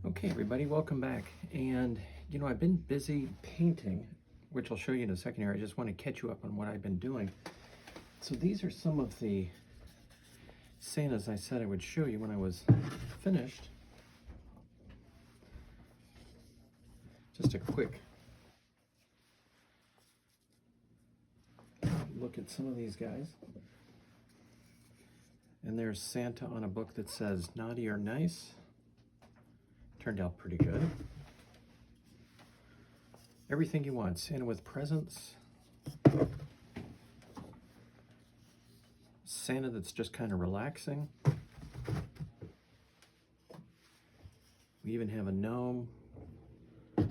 Okay, everybody, welcome back. And I've been busy painting, which I'll show you in a second here. I just want to catch you up on what I've been doing. So these are some of the Santas I said I would show you when I was finished. Just a quick look at some of these guys. And there's Santa on a book that says naughty or nice. Turned out pretty good. Everything you want. Santa with presents. Santa that's just kind of relaxing. We even have a gnome. So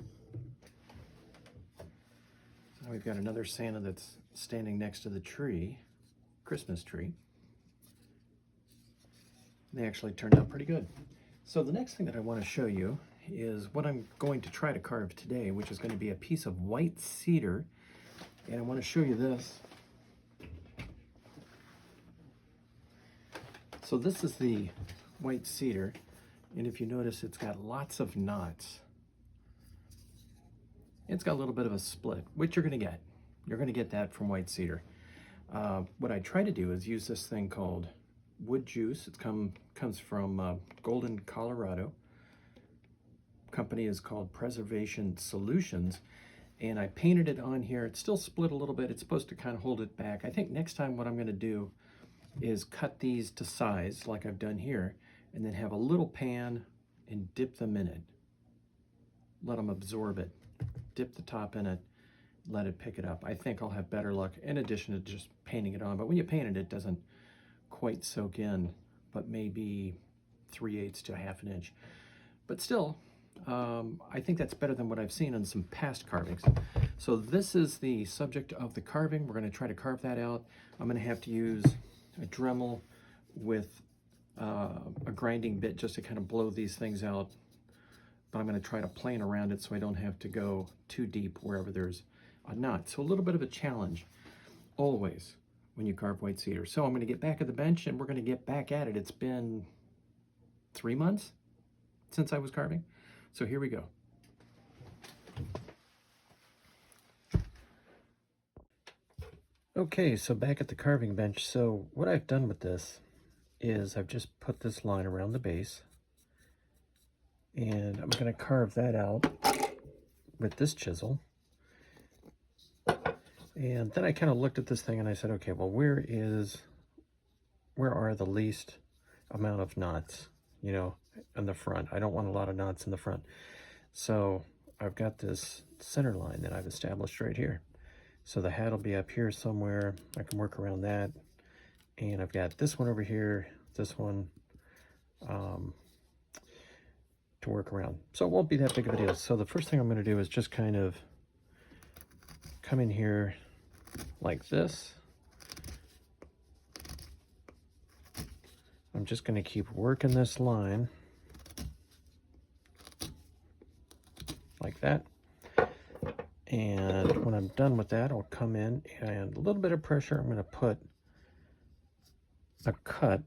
we've got another Santa that's standing next to the tree, Christmas tree. They actually turned out pretty good. So the next thing that I want to show you is what I'm going to try to carve today, which is going to be a piece of white cedar. And I want to show you this. So this is the white cedar, and if you notice, it's got lots of knots. It's got a little bit of a split, which you're going to get. You're going to get that from white cedar. What I try to do is use this thing called wood juice. It comes from Golden, Colorado. Company is called Preservation Solutions, and I painted it on here. It's still split a little bit. It's supposed to kind of hold it back. I think next time what I'm going to do is cut these to size like I've done here, and then have a little pan and dip them in it. Let them absorb it. Dip the top in it, let it pick it up. I think I'll have better luck in addition to just painting it on. But when you paint it, it doesn't quite soak in, but maybe 3/8 to 1/2 inch. But still, I think that's better than what I've seen on some past carvings. So this is the subject of the carving. We're going to try to carve that out. I'm going to have to use a Dremel with a grinding bit just to kind of blow these things out. But I'm going to try to plane around it so I don't have to go too deep wherever there's a knot. So a little bit of a challenge always when you carve white cedar. So I'm going to get back at the bench and we're going to get back at it. It's been 3 months since I was carving. So here we go. Okay, so back at the carving bench. So what I've done with this is I've just put this line around the base, and I'm going to carve that out with this chisel. And then I kind of looked at this thing and I said, okay, well, where are the least amount of knots, in the front? I don't want a lot of knots in the front. So I've got this center line that I've established right here. So the hat will be up here somewhere. I can work around that. And I've got this one over here, this one to work around. So it won't be that big of a deal. So the first thing I'm going to do is just kind of come in here like this. I'm just going to keep working this line like that. And when I'm done with that, I'll come in and a little bit of pressure. I'm going to put a cut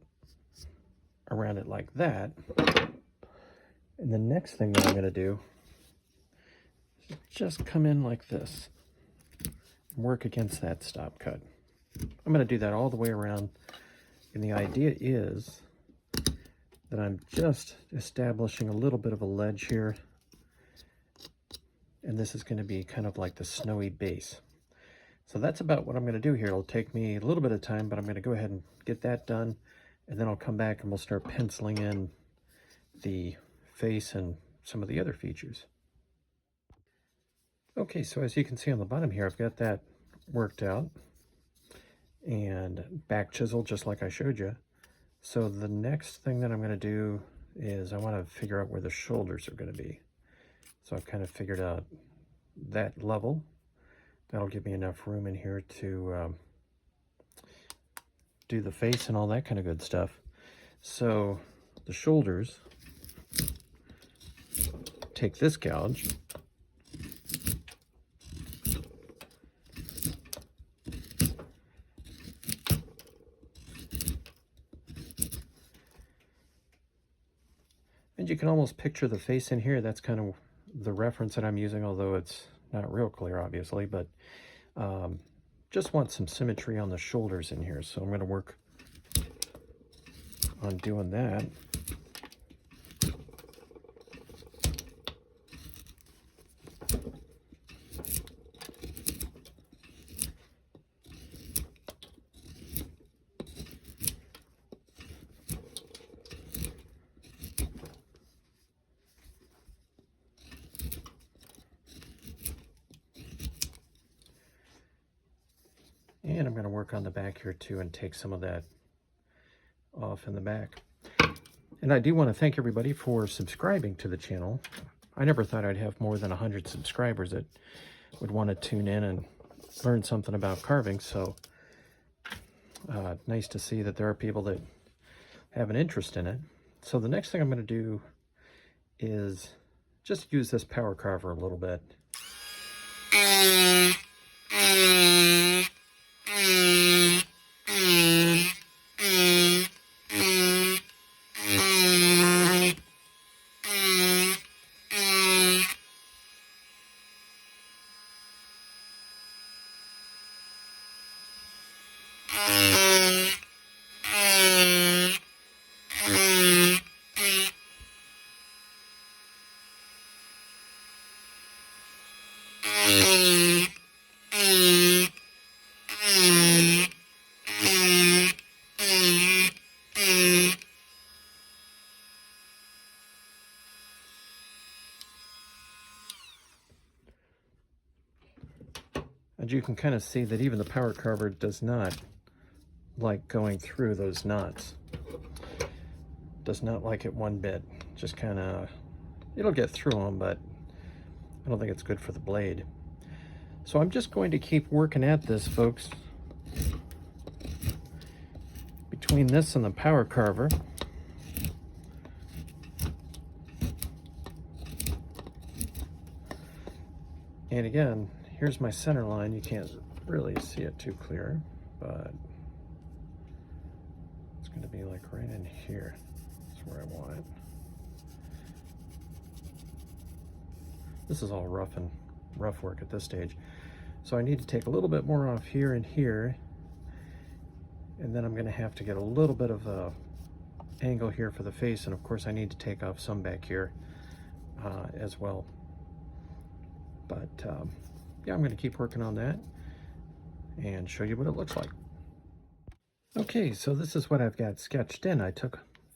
around it like that. And the next thing that I'm going to do is just come in like this and work against that stop cut. I'm going to do that all the way around. And the idea is that I'm just establishing a little bit of a ledge here. And this is going to be kind of like the snowy base. So that's about what I'm going to do here. It'll take me a little bit of time, but I'm going to go ahead and get that done. And then I'll come back and we'll start penciling in the face and some of the other features. Okay, so as you can see on the bottom here, I've got that worked out and back chisel just like I showed you. So the next thing that I'm going to do is I want to figure out where the shoulders are going to be. So I've kind of figured out that level. That'll give me enough room in here to do the face and all that kind of good stuff. So the shoulders, take this gouge, and you can almost picture the face in here. That's kind of the reference that I'm using, although it's not real clear, obviously, but just want some symmetry on the shoulders in here. So I'm going to work on doing that. And I'm going to work on the back here too and take some of that off in the back. And I do want to thank everybody for subscribing to the channel. I never thought I'd have more than 100 subscribers that would want to tune in and learn something about carving. So nice to see that there are people that have an interest in it. So the next thing I'm going to do is just use this power carver a little bit. And you can kind of see that even the power carver does not like going through those knots. Does not like it one bit. Just kind of, it'll get through them, but I don't think it's good for the blade. So I'm just going to keep working at this, folks. Between this and the power carver. And again, here's my center line. You can't really see it too clear, but it's going to be like right in here. That's where I want it. This is all rough work at this stage. So I need to take a little bit more off here and here. And then I'm going to have to get a little bit of a angle here for the face. And of course I need to take off some back here as well. But yeah, I'm going to keep working on that and show you what it looks like. Okay, so this is what I've got sketched in.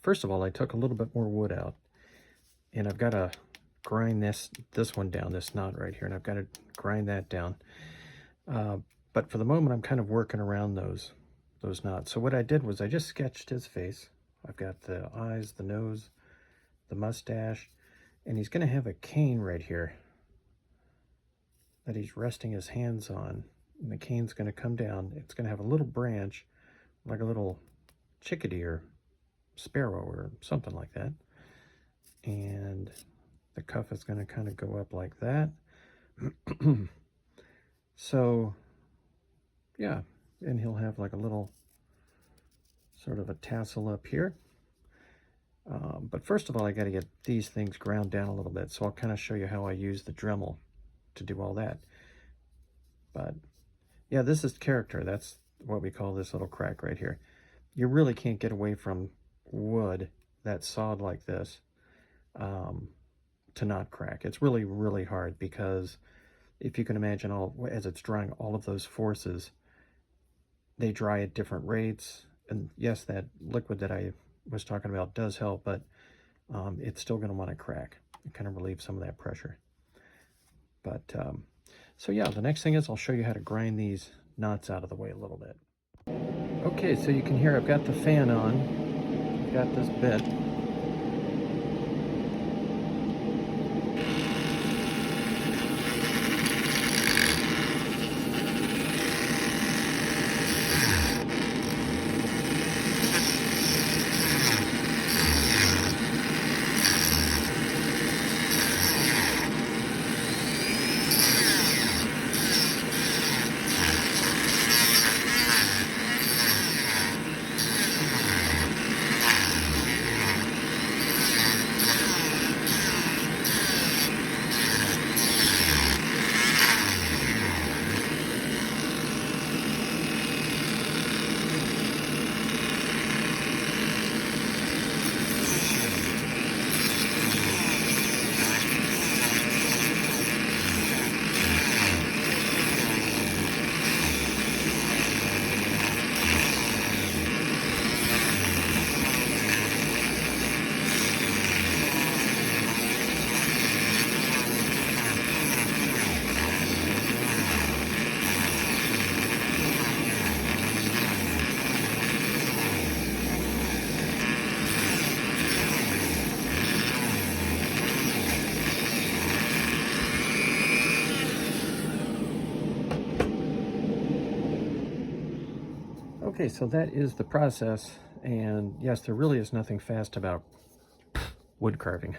First of all, I took a little bit more wood out, and I've got to grind this one down, this knot right here, and I've got to grind that down. But for the moment, I'm kind of working around those knots. So what I did was I just sketched his face. I've got the eyes, the nose, the mustache, and he's going to have a cane right here that he's resting his hands on, and the cane's going to come down. It's going to have a little branch, like a little chickadee or sparrow or something like that. And the cuff is going to kind of go up like that. So, yeah, and he'll have like a little sort of a tassel up here. But first of all, I got to get these things ground down a little bit. So I'll kind of show you how I use the Dremel to do all that. But yeah, this is character. That's what we call this little crack right here. You really can't get away from wood that's sawed like this to not crack. It's really, really hard, because if you can imagine, as it's drying, all of those forces, they dry at different rates. And yes, that liquid that I was talking about does help, but it's still going to want to crack. It kind of relieves some of that pressure. But so yeah, the next thing is I'll show you how to grind these knots out of the way a little bit. Okay, so you can hear I've got the fan on. I've got this bit. Okay, so that is the process, and yes, there really is nothing fast about wood carving.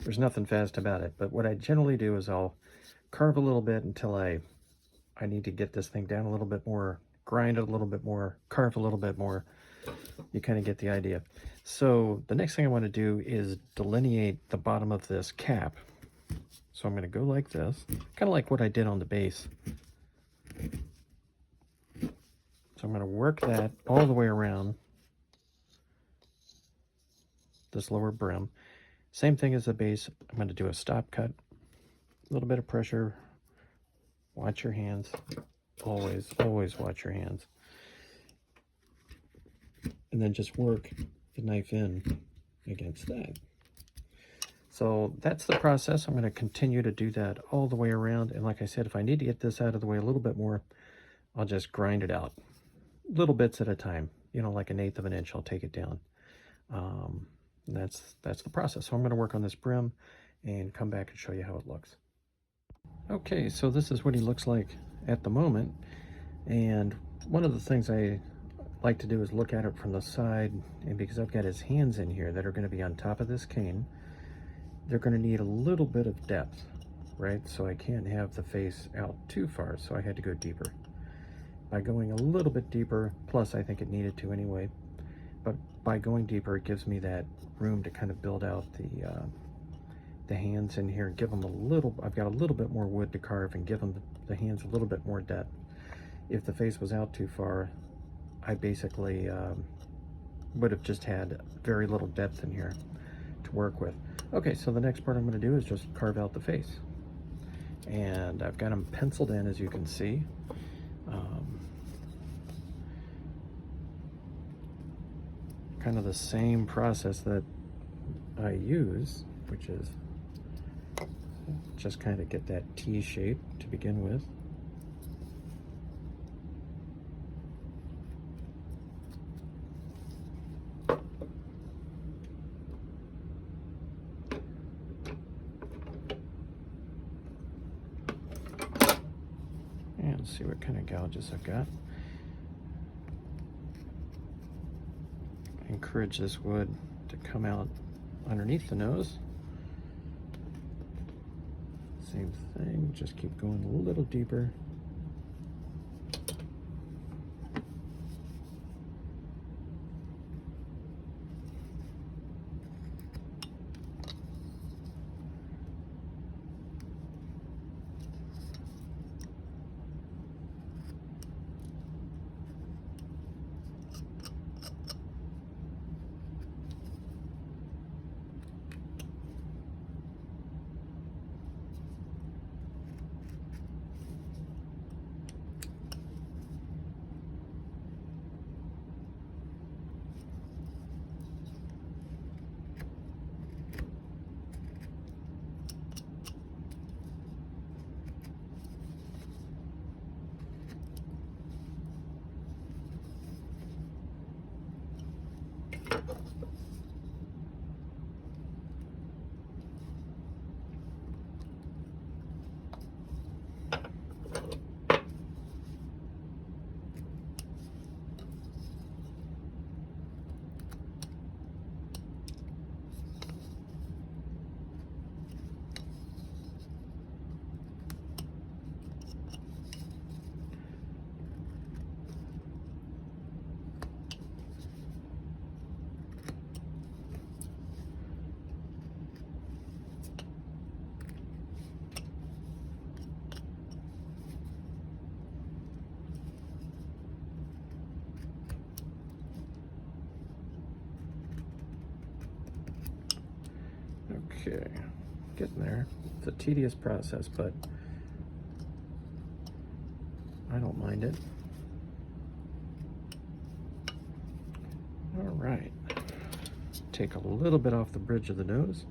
There's nothing fast about it, but what I generally do is I'll carve a little bit until I need to get this thing down a little bit more, grind it a little bit more, carve a little bit more. You kind of get the idea. So the next thing I want to do is delineate the bottom of this cap. So I'm going to go like this, kind of like what I did on the base. So I'm going to work that all the way around this lower brim. Same thing as the base. I'm going to do a stop cut, a little bit of pressure. Watch your hands. Always, always watch your hands. And then just work the knife in against that. So that's the process. I'm going to continue to do that all the way around. And like I said, if I need to get this out of the way a little bit more, I'll just grind it out. Little bits at a time. You know, like 1/8 of an inch, I'll take it down. That's the process. So I'm going to work on this brim and come back and show you how it looks. Okay, so this is what he looks like at the moment. And one of the things I like to do is look at it from the side, and because I've got his hands in here that are going to be on top of this cane, they're going to need a little bit of depth, right? So I can't have the face out too far, so I had to go deeper. By going a little bit deeper, plus I think it needed to anyway, but by going deeper it gives me that room to kind of build out the hands in here and give them a little, I've got a little bit more wood to carve and give them the hands a little bit more depth. If the face was out too far, I basically would have just had very little depth in here to work with. Okay, so the next part I'm going to do is just carve out the face. And I've got them penciled in, as you can see. Kind of the same process that I use, which is just kind of get that T shape to begin with. And see what kind of gouges I've got. Encourage this wood to come out underneath the nose. Same thing, just keep going a little deeper. Okay, getting there. It's a tedious process, but I don't mind it. All right, take a little bit off the bridge of the nose.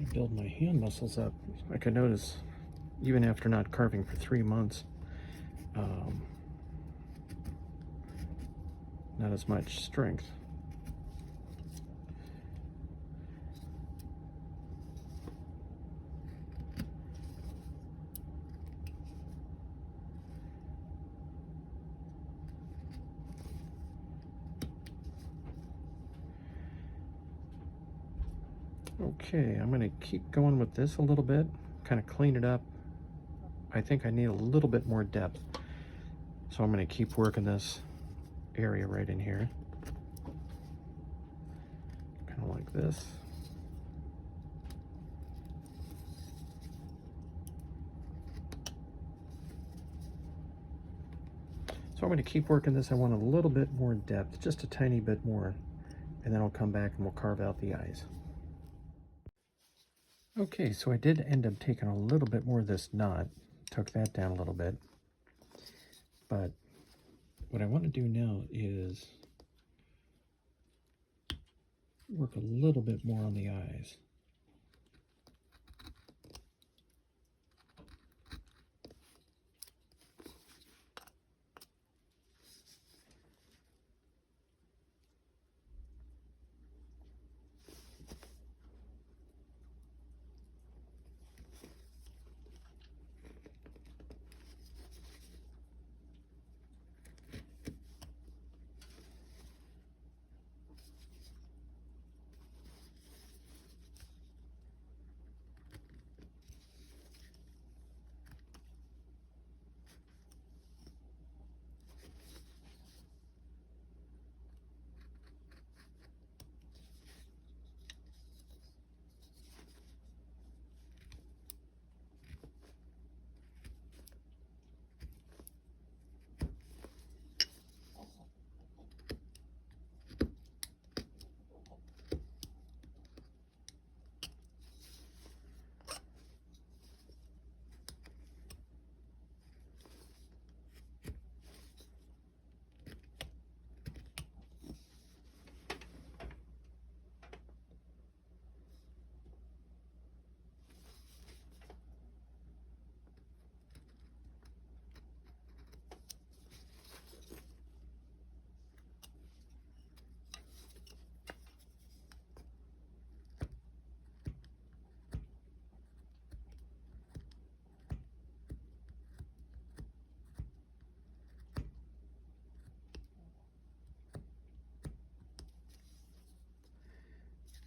Trying to build my hand muscles up. Like I notice, even after not carving for 3 months, not as much strength. Okay, I'm going to keep going with this a little bit, kind of clean it up. I think I need a little bit more depth, so I'm going to keep working this area right in here, kind of like this. So I'm going to keep working this. I want a little bit more depth, just a tiny bit more, and then I'll come back and we'll carve out the eyes. Okay, so I did end up taking a little bit more of this knot, took that down a little bit, but what I want to do now is work a little bit more on the eyes.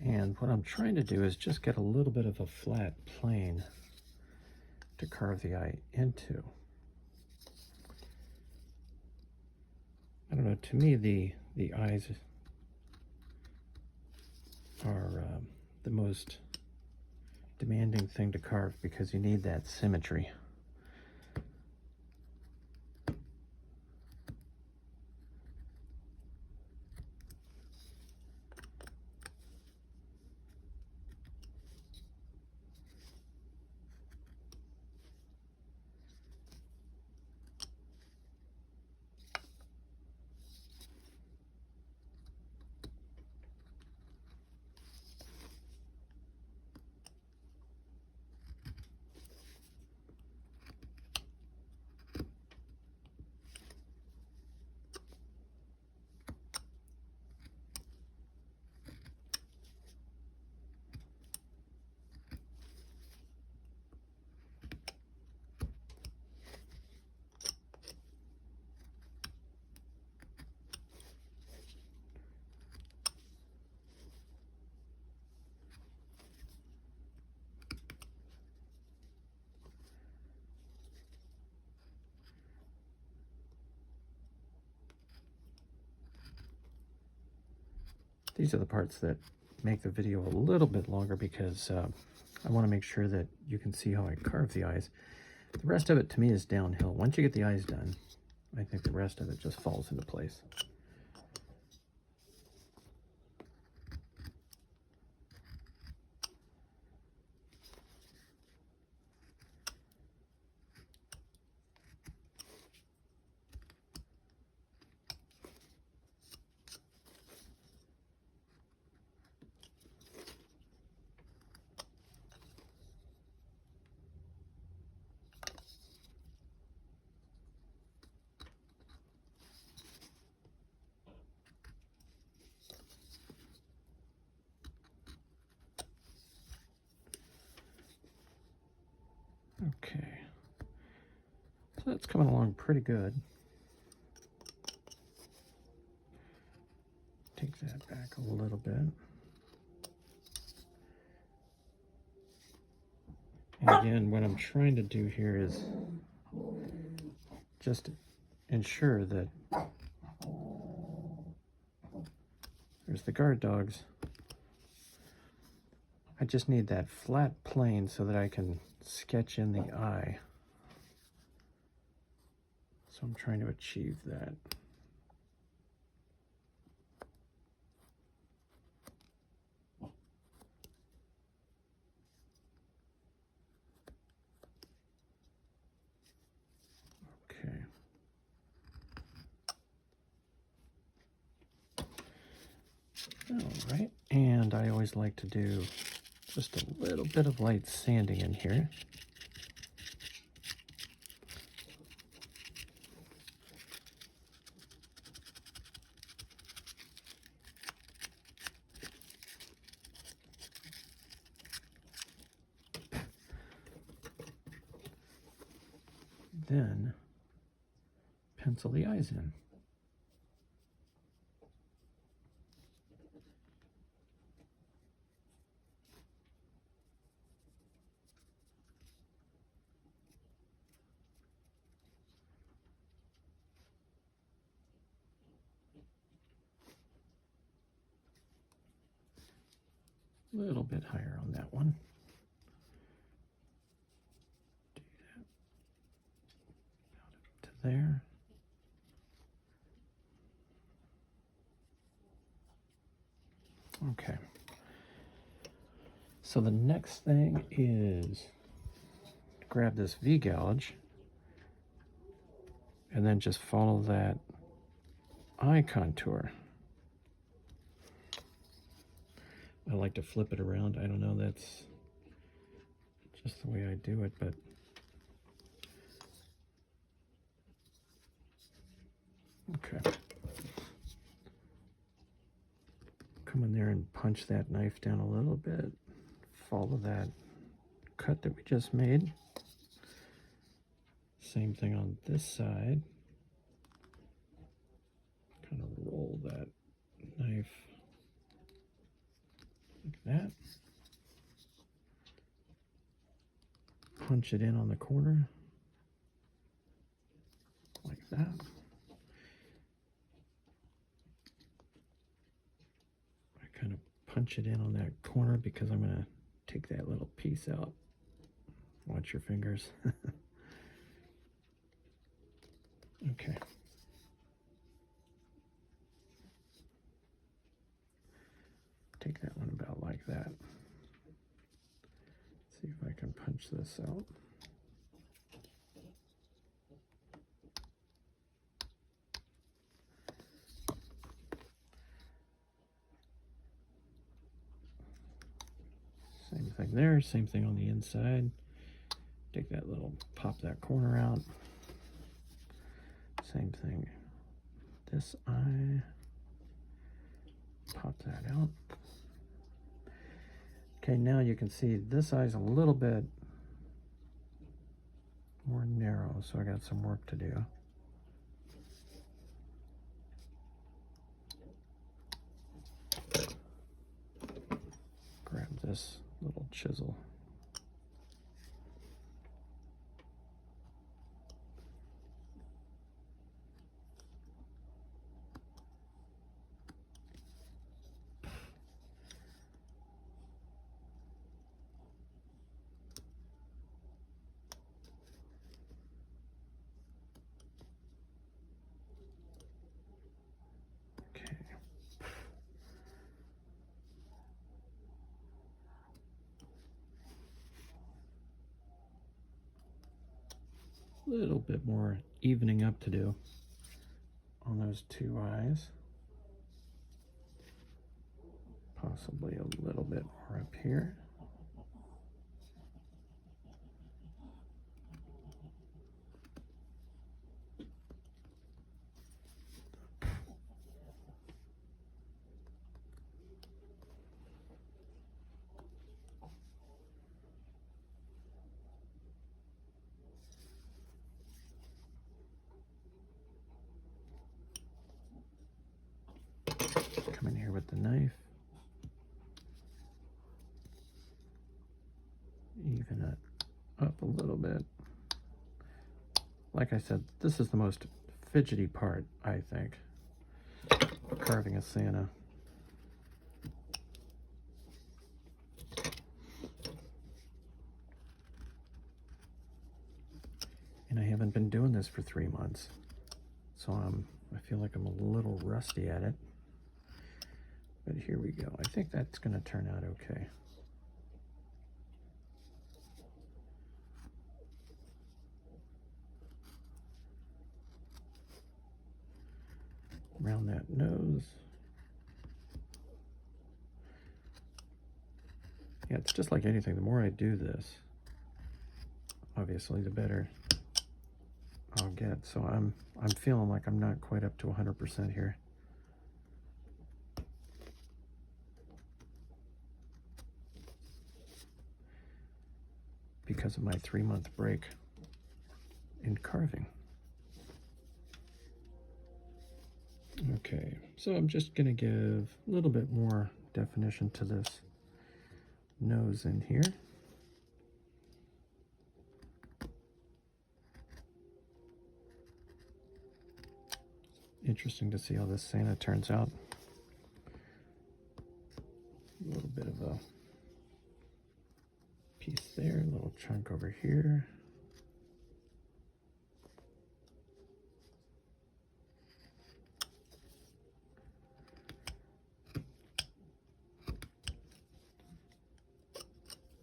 And what I'm trying to do is just get a little bit of a flat plane to carve the eye into. I don't know, to me the eyes are the most demanding thing to carve because you need that symmetry. These are the parts that make the video a little bit longer because I want to make sure that you can see how I carve the eyes. The rest of it to me is downhill. Once you get the eyes done, I think the rest of it just falls into place. Okay, so that's coming along pretty good. Take that back a little bit. And again, what I'm trying to do here is just ensure that there's the guard dogs. I just need that flat plane so that I can sketch in the eye. So I'm trying to achieve that. Okay. All right, and I always like to do just a little bit of light sanding in here. Then pencil the eyes in. A little bit higher on that one. Do that to there. Okay. So the next thing is grab this V-gouge and then just follow that eye contour. I like to flip it around. I don't know, that's just the way I do it, but okay. Come in there and punch that knife down a little bit. Follow that cut that we just made. Same thing on this side. Kind of roll that knife like that. Punch it in on the corner like that. I kind of punch it in on that corner because I'm going to take that little piece out. Watch your fingers. Okay. Take that one about like that. See if I can punch this out. Same thing there, same thing on the inside. Take that little, pop that corner out. Same thing. This eye, pop that out. Okay, now you can see this eye's a little bit more narrow, so I got some work to do. Grab this little chisel. A little bit more evening up to do on those two eyes. Possibly a little bit more up here. knife. Even it up a little bit. Like I said, this is the most fidgety part, I think, carving a Santa. And I haven't been doing this for 3 months, so I feel like I'm a little rusty at it. But here we go. I think that's going to turn out okay. Around that nose. Yeah, it's just like anything. The more I do this, obviously, the better I'll get. So I'm feeling like I'm not quite up to 100% here. Because of my 3-month break in carving. Okay, so I'm just gonna give a little bit more definition to this nose in here. Interesting to see how this Santa turns out. A little bit of a piece there, a little chunk over here.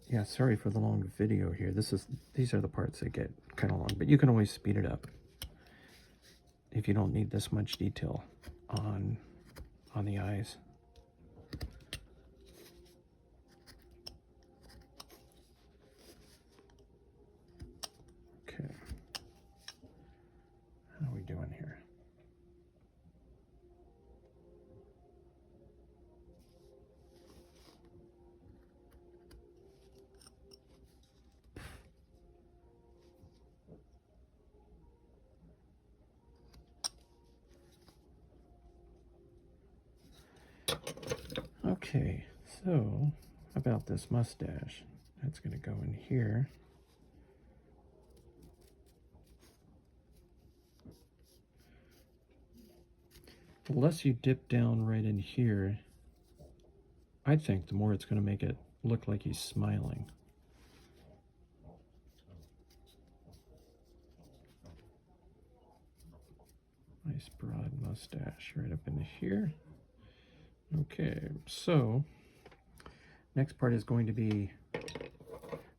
Yeah, sorry for the long video here. These are the parts that get kind of long, but you can always speed it up if you don't need this much detail on the eyes. Okay. How are we doing here? Okay, so about this mustache, that's going to go in here. The less you dip down right in here, I think the more it's going to make it look like he's smiling. Nice broad mustache right up in here. Okay, so next part is going to be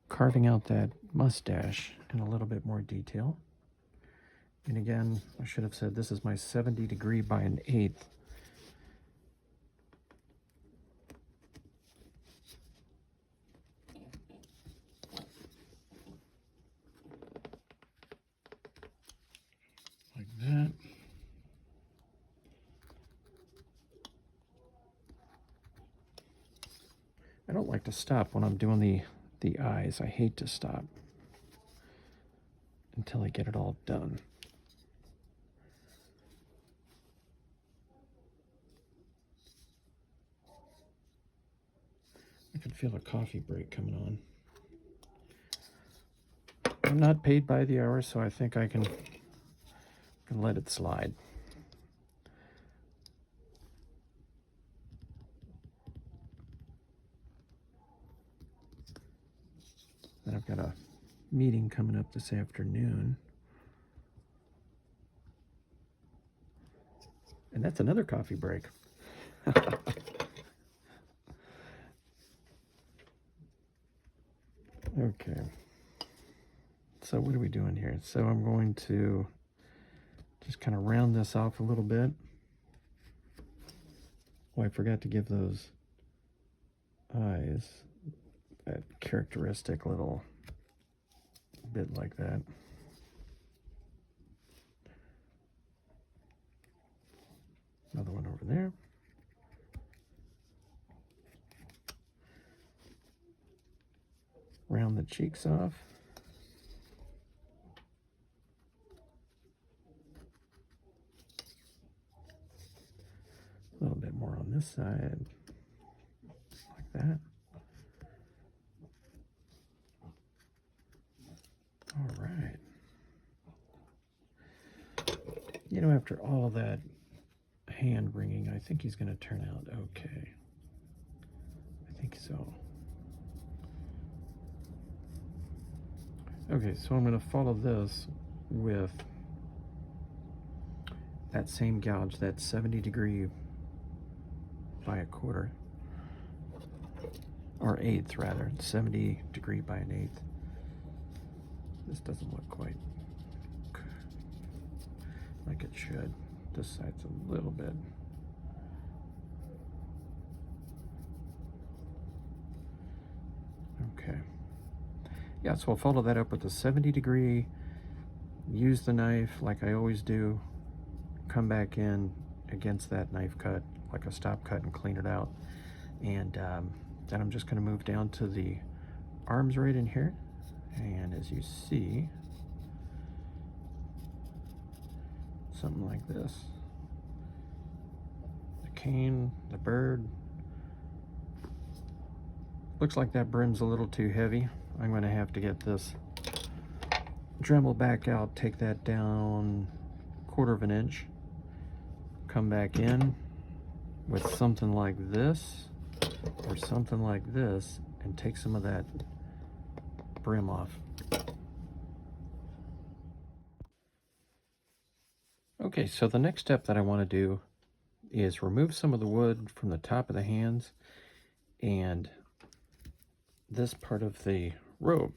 carving out that mustache in a little bit more detail. And again, I should have said this is my 70 degree by 1/8. Like that. I don't like to stop when I'm doing the eyes. I hate to stop until I get it all done. I can feel a coffee break coming on. I'm not paid by the hour, so I think I can let it slide. Then I've got a meeting coming up this afternoon. And that's another coffee break. Okay. So what are we doing here? So I'm going to just kind of round this off a little bit. Oh, I forgot to give those eyes that characteristic little bit like that. Another one over there. Round the cheeks off. A little bit more more on this side, like that. All right. You know, after all that hand wringing, I think he's going to turn out okay. I think so. Okay, so I'm going to follow this with that same gouge, that 70° by 1/4, or 1/8 rather, 70° by 1/8. This doesn't look quite like it should. This side's a little bit. Okay. Yeah, so I'll follow that up with a 70°, use the knife like I always do, come back in against that knife cut, like a stop cut, and clean it out. And then I'm just going to move down to the arms right in here. And as you see, something like this. The cane, the bird. Looks like that brim's a little too heavy. I'm going to have to get this Dremel back out, take that down 1/4 inch, come back in with something like this or something like this, and take some of that brim off. Okay, so the next step that I want to do is remove some of the wood from the top of the hands and this part of the robe.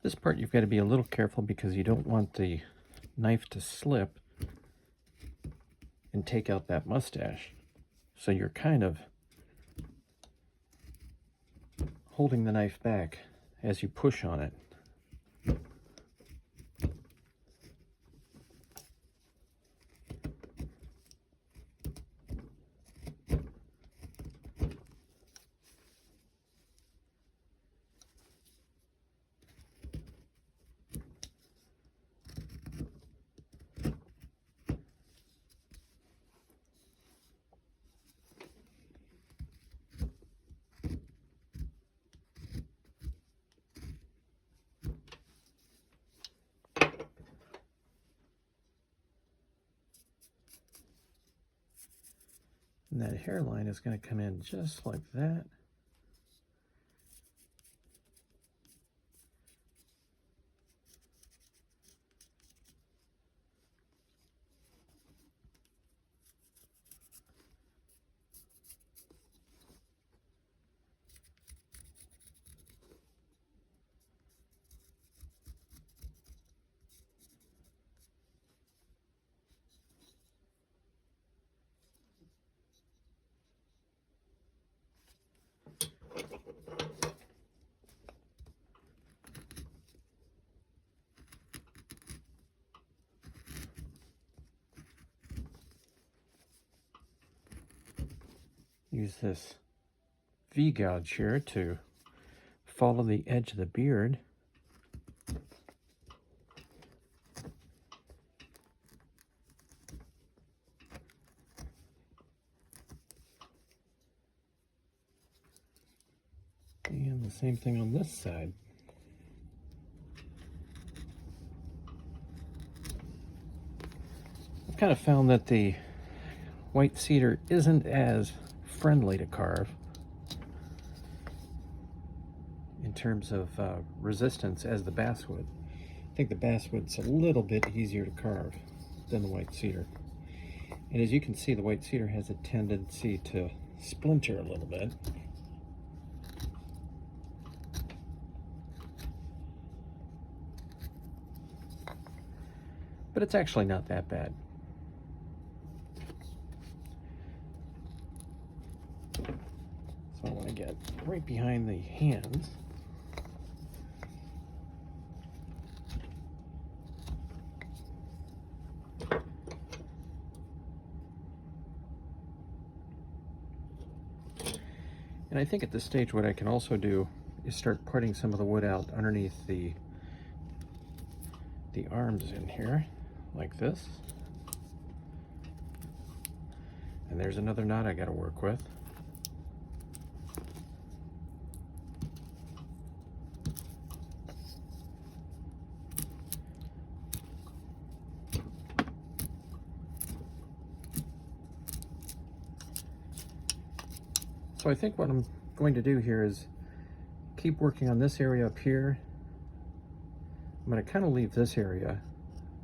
This part you've got to be a little careful because you don't want the knife to slip and take out that mustache. So you're kind of holding the knife back as you push on it. And that hairline is going to come in just like that. Use this V-gouge here to follow the edge of the beard. And the same thing on this side. I've kind of found that the white cedar isn't as friendly to carve in terms of resistance as the basswood. I think the basswood's a little bit easier to carve than the white cedar. And as you can see, the white cedar has a tendency to splinter a little bit. But it's actually not that bad. So I want to get right behind the hands. And I think at this stage what I can also do is start putting some of the wood out underneath the arms in here, like this. And there's another knot I got to work with. So I think what I'm going to do here is keep working on this area up here. I'm going to kind of leave this area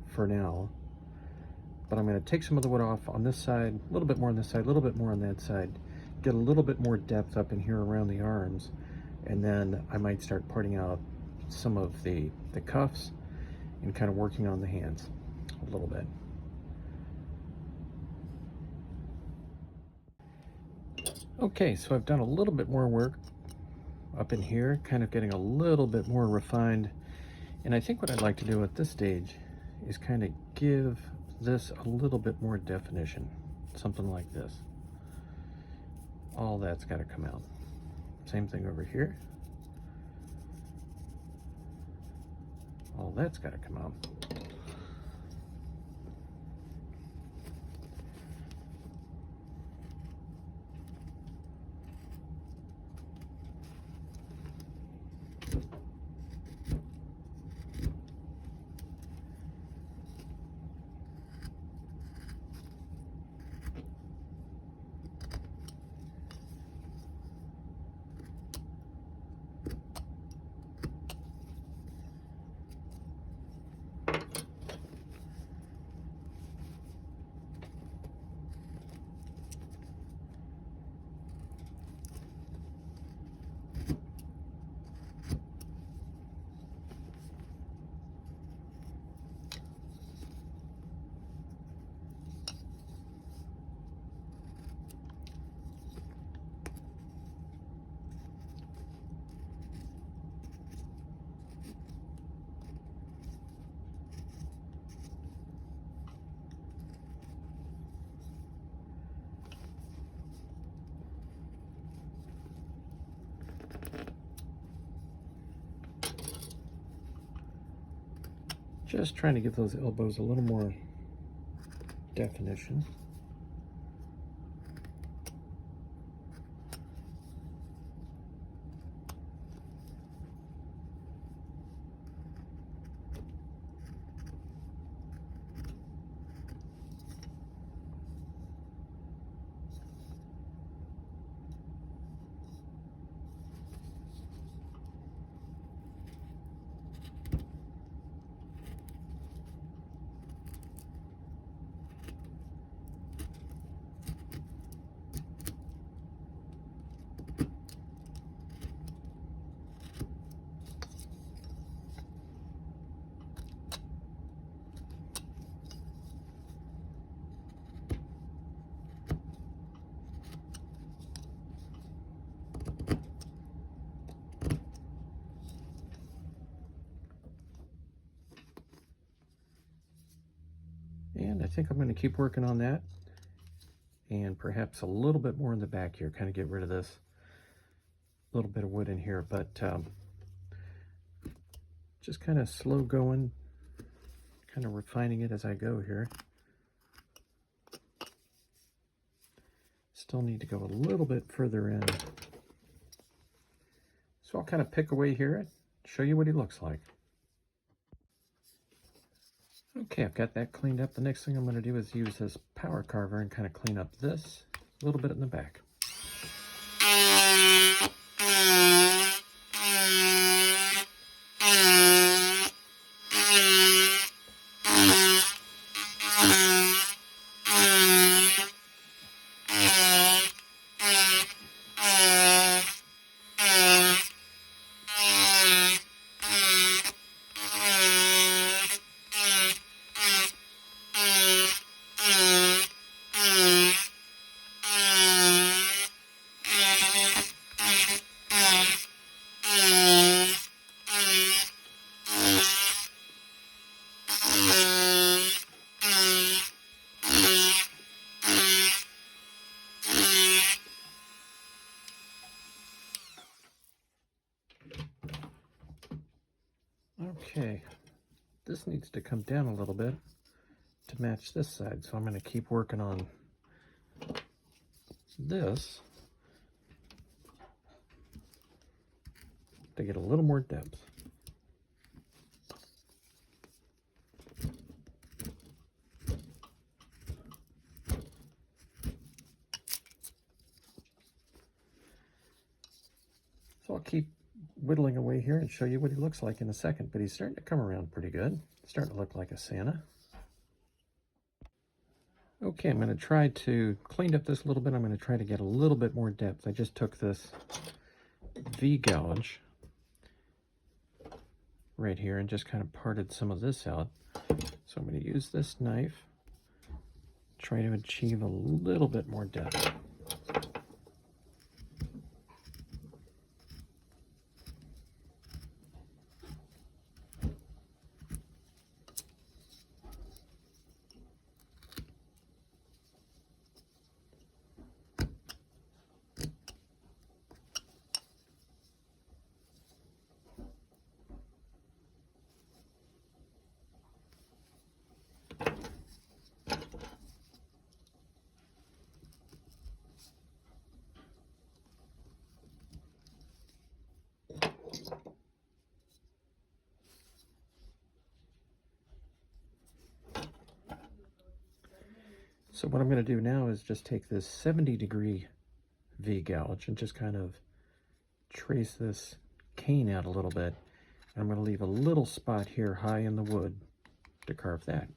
for now, but I'm going to take some of the wood off on this side, a little bit more on this side, a little bit more on that side, get a little bit more depth up in here around the arms, and then I might start putting out some of the cuffs and kind of working on the hands a little bit. Okay, so I've done a little bit more work up in here, kind of getting a little bit more refined. And I think what I'd like to do at this stage is kind of give this a little bit more definition, something like this. All that's got to come out. Same thing over here. All that's got to come out. Just trying to give those elbows a little more definition. And I think I'm going to keep working on that, and perhaps a little bit more in the back here, kind of get rid of this little bit of wood in here, but just kind of slow going, kind of refining it as I go here. Still need to go a little bit further in. So I'll kind of pick away here and show you what he looks like. Okay, I've got that cleaned up. The next thing I'm going to do is use this power carver and kind of clean up this a little bit in the back. Okay, this needs to come down a little bit to match this side, so I'm going to keep working on this to get a little more depth. So I'll keep whittling away here and show you what he looks like in a second, but he's starting to come around pretty good. Starting to look like a Santa. Okay, I'm going to try to clean up this a little bit. I'm going to try to get a little bit more depth. I just took this V-gouge right here and just kind of parted some of this out. So I'm going to use this knife, try to achieve a little bit more depth. So what I'm going to do now is just take this 70-degree V-gouge and just kind of trace this cane out a little bit. And I'm going to leave a little spot here high in the wood to carve that.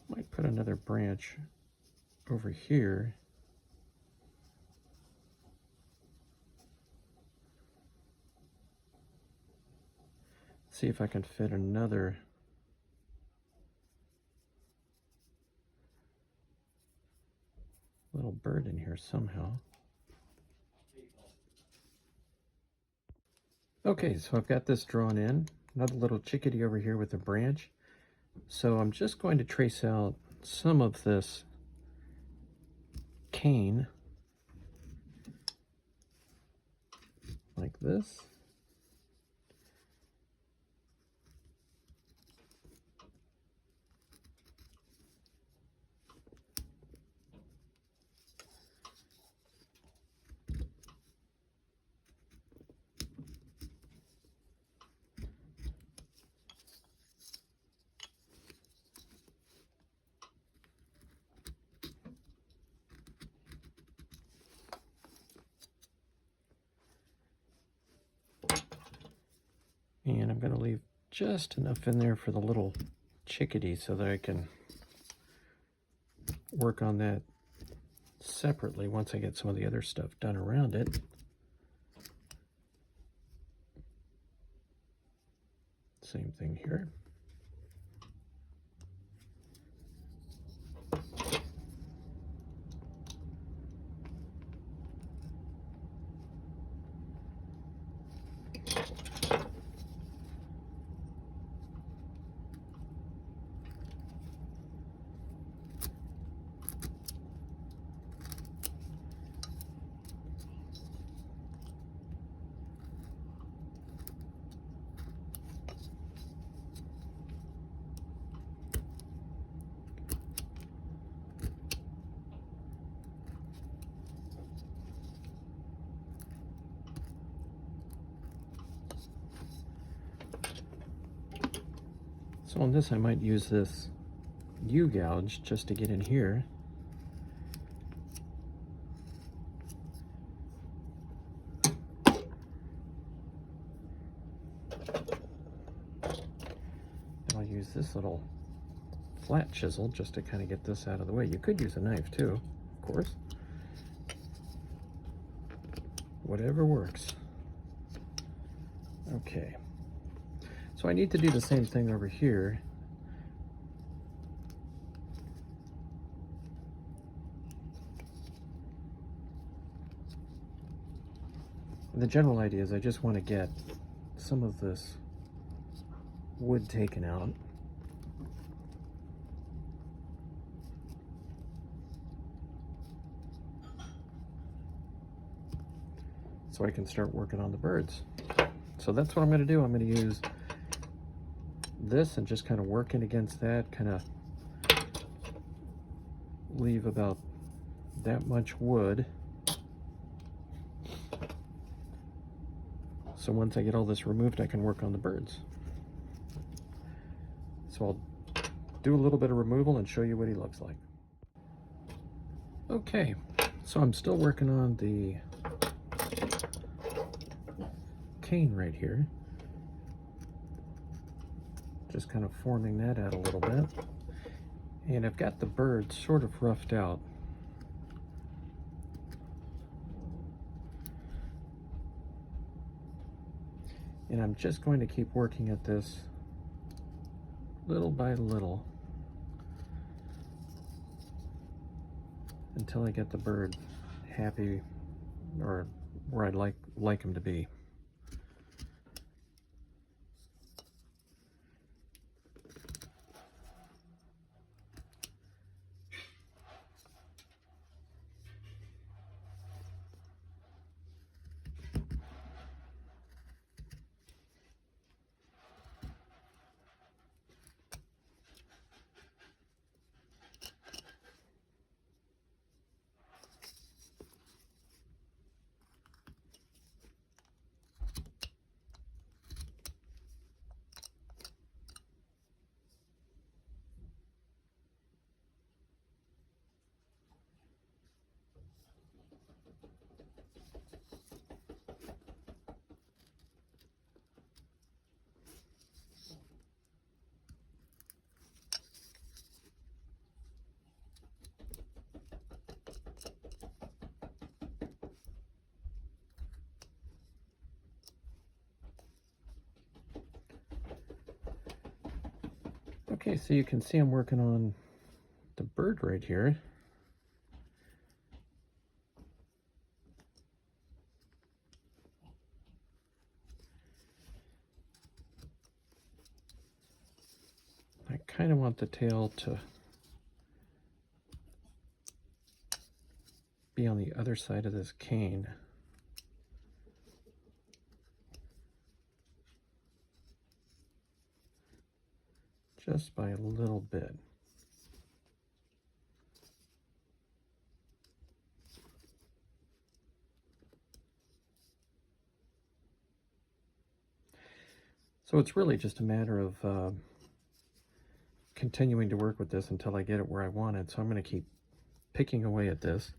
Might put another branch over here. See if I can fit another little bird in here somehow. Okay, so I've got this drawn in. Another little chickadee over here with a branch. So I'm just going to trace out some of this cane like this. And I'm going to leave just enough in there for the little chickadee so that I can work on that separately once I get some of the other stuff done around it. Same thing here. So on this I might use this U-gouge just to get in here. And I'll use this little flat chisel just to kind of get this out of the way. You could use a knife too, of course. Whatever works. Okay. So I need to do the same thing over here. And the general idea is I just want to get some of this wood taken out. So I can start working on the birds. So that's what I'm going to do. I'm going to use this and just kind of working against that, kind of leave about that much wood. So once I get all this removed, I can work on the birds. So I'll do a little bit of removal and show you what he looks like. Okay, so I'm still working on the cane right here. Just kind of forming that out a little bit. And I've got the birds sort of roughed out. And I'm just going to keep working at this little by little until I get the bird happy, or where I'd like him to be. Okay, so you can see I'm working on the bird right here. I kind of want the tail to be on the other side of this cane. Just by a little bit. So it's really just a matter of continuing to work with this until I get it where I want it. So I'm going to keep picking away at this.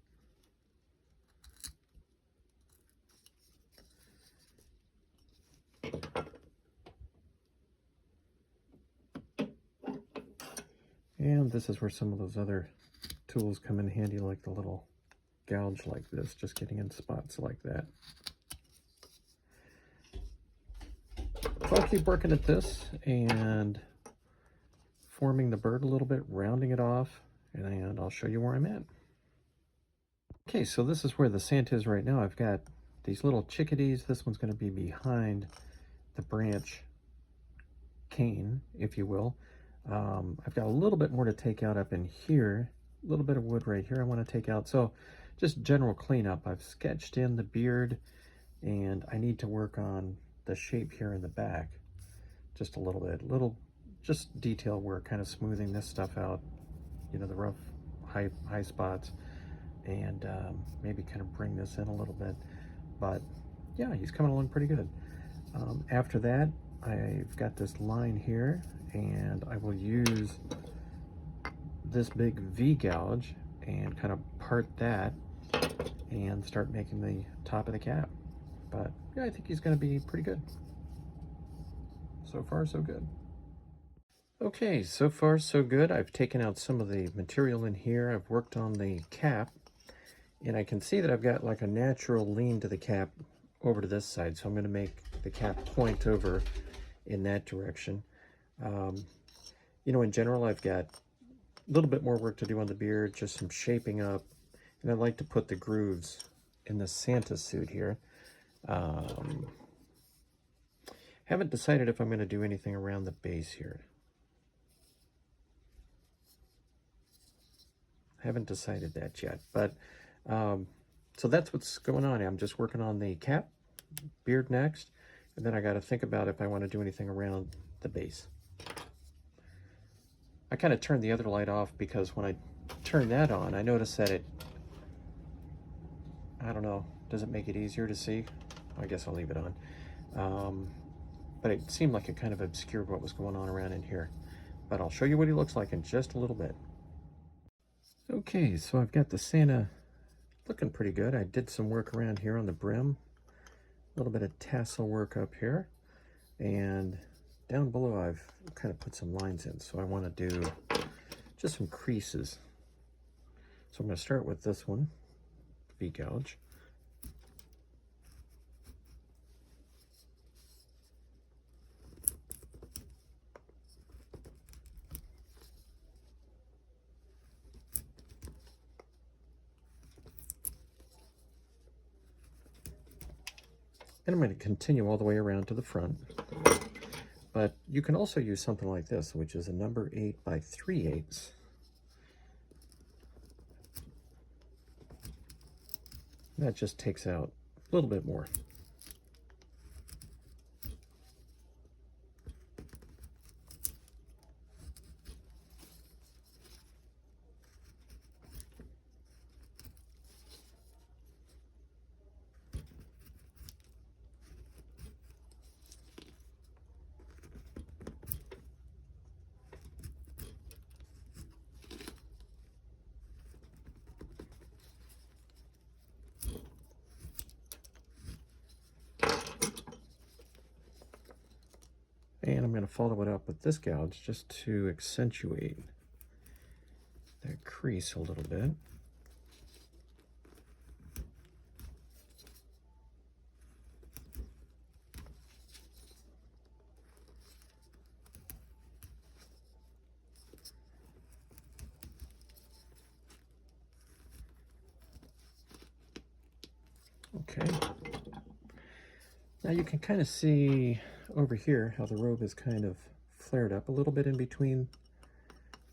And this is where some of those other tools come in handy, like the little gouge like this, just getting in spots like that. So I'll keep working at this and forming the bird a little bit, rounding it off, and I'll show you where I'm at. Okay, so this is where the Santa is right now. I've got these little chickadees. This one's going to be behind the branch cane, if you will. I've got a little bit more to take out up in here, a little bit of wood right here I want to take out. So just general cleanup. I've sketched in the beard, and I need to work on the shape here in the back just a little bit, just detail work, kind of smoothing this stuff out, you know, the rough high spots, and maybe kind of bring this in a little bit. But yeah, he's coming along pretty good. After that, I've got this line here, and I will use this big V gouge and kind of part that and start making the top of the cap. But yeah, I think he's going to be pretty good. So far, so good. Okay, so far so good. I've taken out some of the material in here. I've worked on the cap, and I can see that I've got like a natural lean to the cap over to this side, so I'm going to make the cap point over in that direction. You know, in general, I've got a little bit more work to do on the beard, just some shaping up, and I'd like to put the grooves in the Santa suit here. Haven't decided if I'm going to do anything around the base here. Haven't decided that yet, but so that's what's going on. I'm just working on the cap, beard next, and then I got to think about if I want to do anything around the base. I kind of turned the other light off because when I turn that on, I noticed that I don't know, does it make it easier to see? I guess I'll leave it on. But it seemed like it kind of obscured what was going on around in here. But I'll show you what he looks like in just a little bit. Okay, so I've got the Santa looking pretty good. I did some work around here on the brim. A little bit of tassel work up here. And down below I've kind of put some lines in. So I want to do just some creases. So I'm going to start with this one, V-gouge. And I'm going to continue all the way around to the front. But you can also use something like this, which is a number 8 by 3/8. That just takes out a little bit more. And I'm going to follow it up with this gouge just to accentuate that crease a little bit. Okay. Now you can kind of see over here how the robe is kind of flared up a little bit in between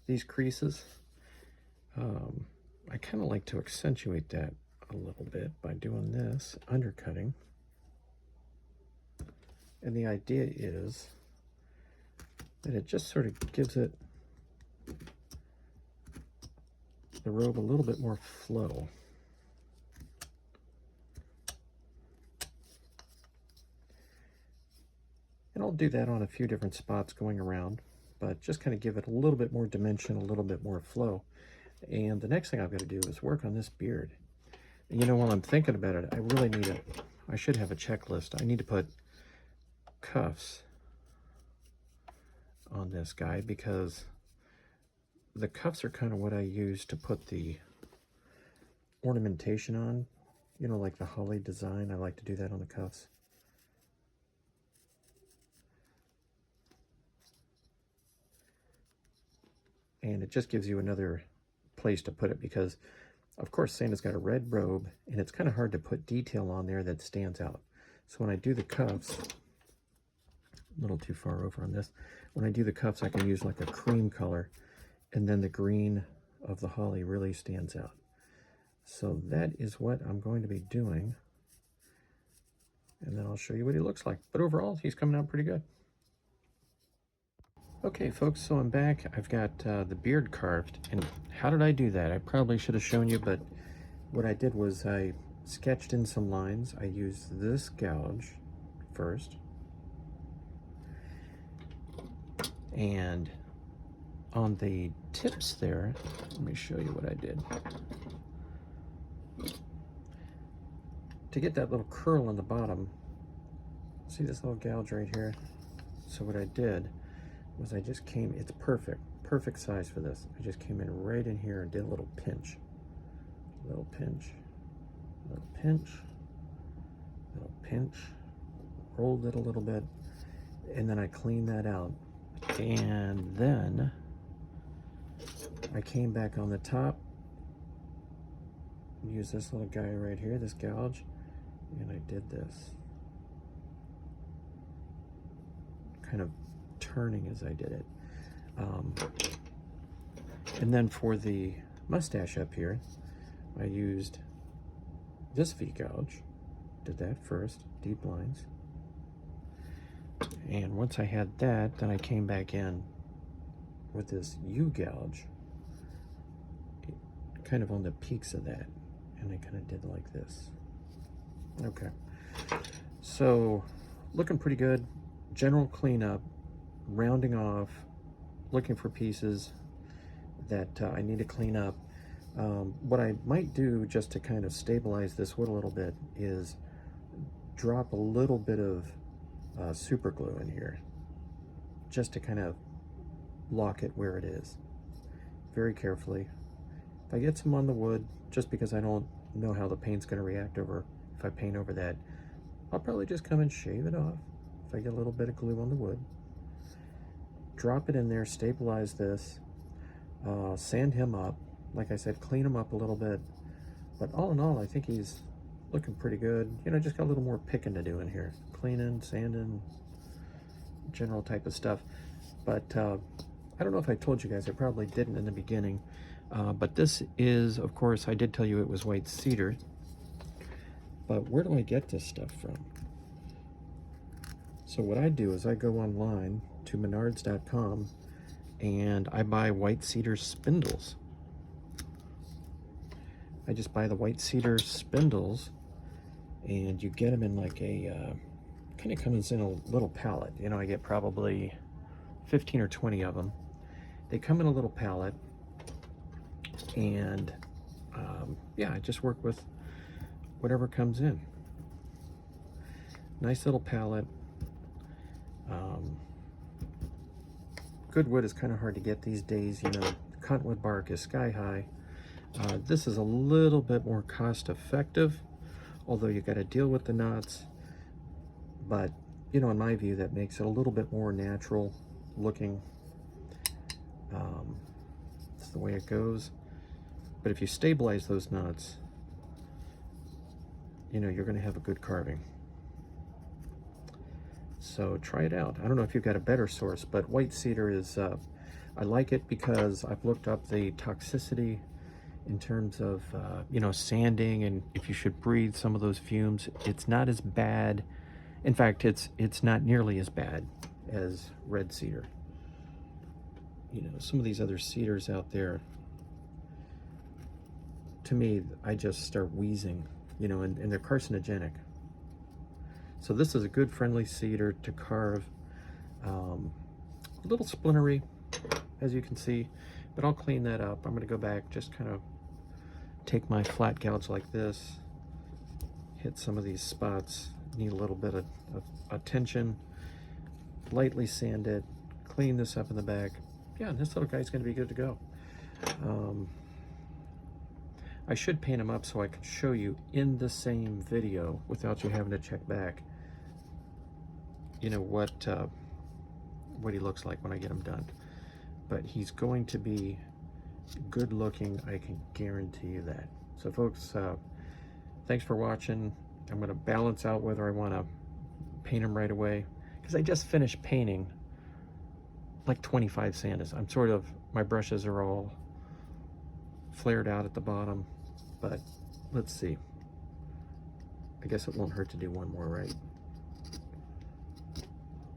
these creases. I kind of like to accentuate that a little bit by doing this, undercutting. And the idea is that it just sort of gives it, the robe, a little bit more flow. And I'll do that on a few different spots going around, but just kind of give it a little bit more dimension, a little bit more flow. And the next thing I've got to do is work on this beard. And you know, while I'm thinking about it, I really need I should have a checklist. I need to put cuffs on this guy because the cuffs are kind of what I use to put the ornamentation on. You know, like the holly design, I like to do that on the cuffs. And it just gives you another place to put it because, of course, Santa's got a red robe, and it's kind of hard to put detail on there that stands out. So when I do the cuffs, a little too far over on this, when I do the cuffs, I can use like a cream color, and then the green of the holly really stands out. So that is what I'm going to be doing. And then I'll show you what he looks like. But overall, he's coming out pretty good. Okay, folks, so I'm back. I've got the beard carved. And how did I do that? I probably should have shown you, but what I did was I sketched in some lines. I used this gouge first. And on the tips there, let me show you what I did. To get that little curl on the bottom, see this little gouge right here? So what I did was I just came, it's perfect size for this. I just came in right in here and did a little pinch. Little pinch, little pinch, little pinch, rolled it a little bit, and then I cleaned that out. And then I came back on the top, used this little guy right here, this gouge, and I did this. Kind of turning as I did it. And then for the mustache up here, I used this V-gouge, did that first, deep lines. And once I had that, then I came back in with this U-gouge, kind of on the peaks of that. And I kind of did like this. Okay. So, looking pretty good. General cleanup, rounding off, looking for pieces that I need to clean up. What I might do just to kind of stabilize this wood a little bit is drop a little bit of super glue in here, just to kind of lock it where it is, very carefully. If I get some on the wood, just because I don't know how the paint's going to react over, if I paint over that, I'll probably just come and shave it off. If I get a little bit of glue on the wood, drop it in there, stabilize this, sand him up. Like I said, clean him up a little bit. But all in all, I think he's looking pretty good. You know, just got a little more picking to do in here. Cleaning, sanding, general type of stuff. But I don't know if I told you guys, I probably didn't in the beginning. But this is, of course, I did tell you it was white cedar. But where do I get this stuff from? So what I do is I go online to menards.com and I buy white cedar spindles. I just buy the white cedar spindles, and you get them in like a, kind of comes in a little pallet. You know, I get probably 15 or 20 of them. They come in a little pallet, and yeah, I just work with whatever comes in. Nice little pallet. Good wood is kind of hard to get these days. You know, cottonwood bark is sky high. This is a little bit more cost effective, although you got to deal with the knots. But, you know, in my view, that makes it a little bit more natural looking. That's the way it goes. But if you stabilize those knots, you know, you're going to have a good carving. So try it out. I don't know if you've got a better source, but white cedar is, I like it because I've looked up the toxicity in terms of, you know, sanding, and if you should breathe some of those fumes. It's not as bad. In fact, it's not nearly as bad as red cedar. You know, some of these other cedars out there, to me, I just start wheezing, you know, and they're carcinogenic. So this is a good friendly cedar to carve. A little splintery, as you can see, but I'll clean that up. I'm going to go back, just kind of take my flat gouge like this, hit some of these spots, need a little bit of attention, lightly sand it, clean this up in the back. Yeah, this little guy's going to be good to go. I should paint him up so I can show you in the same video without you having to check back, you know, what he looks like when I get him done. But he's going to be good looking, I can guarantee you that. So folks, thanks for watching. I'm going to balance out whether I want to paint him right away, because I just finished painting like 25 Santas. I'm sort of, my brushes are all flared out at the bottom, but let's see. I guess it won't hurt to do one more, right?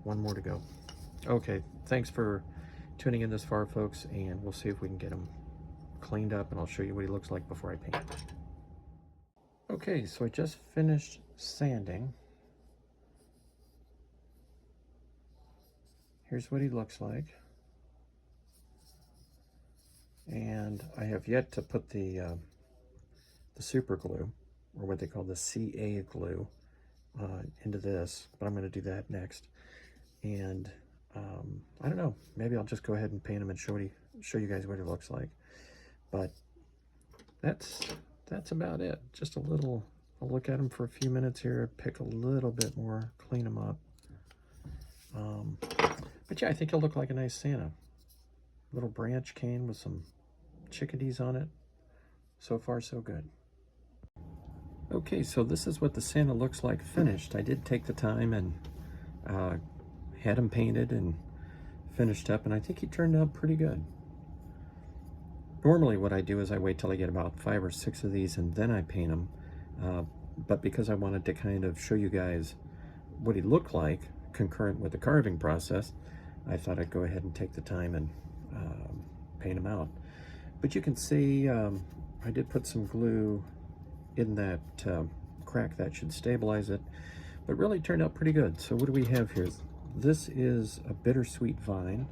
One more to go. Okay, thanks for tuning in this far, folks, and we'll see if we can get him cleaned up, and I'll show you what he looks like before I paint. Okay, so I just finished sanding. Here's what he looks like. And I have yet to put the super glue, or what they call the CA glue, into this, but I'm going to do that next. And I don't know. Maybe I'll just go ahead and paint him and show you guys what it looks like. But that's about it. Just a little. I'll look at him for a few minutes here, pick a little bit more, clean him up. But yeah, I think he'll look like a nice Santa. Little branch cane with some chickadees on it. So far, so good. Okay, so this is what the Santa looks like finished. I did take the time and had him painted and finished up, and I think he turned out pretty good. Normally what I do is I wait till I get about 5 or 6 of these and then I paint them. But because I wanted to kind of show you guys what he looked like concurrent with the carving process, I thought I'd go ahead and take the time and paint him out. But you can see I did put some glue in that crack that should stabilize it, but really turned out pretty good. So what do we have here? This is a bittersweet vine.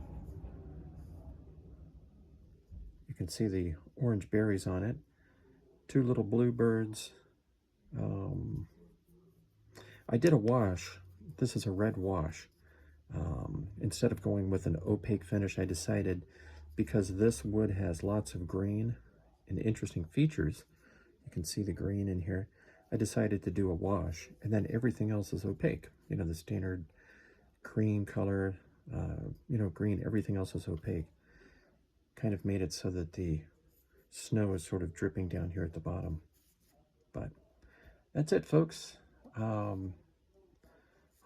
You can see the orange berries on it. 2 little bluebirds. I did a wash. This is a red wash. Instead of going with an opaque finish, I decided, because this wood has lots of green and interesting features, you can see the green in here, I decided to do a wash, and then everything else is opaque. You know, the standard cream color, you know, green, everything else is opaque. Kind of made it so that the snow is sort of dripping down here at the bottom. But that's it, folks.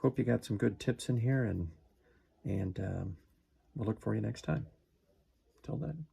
Hope you got some good tips in here, and we'll look for you next time. Till then.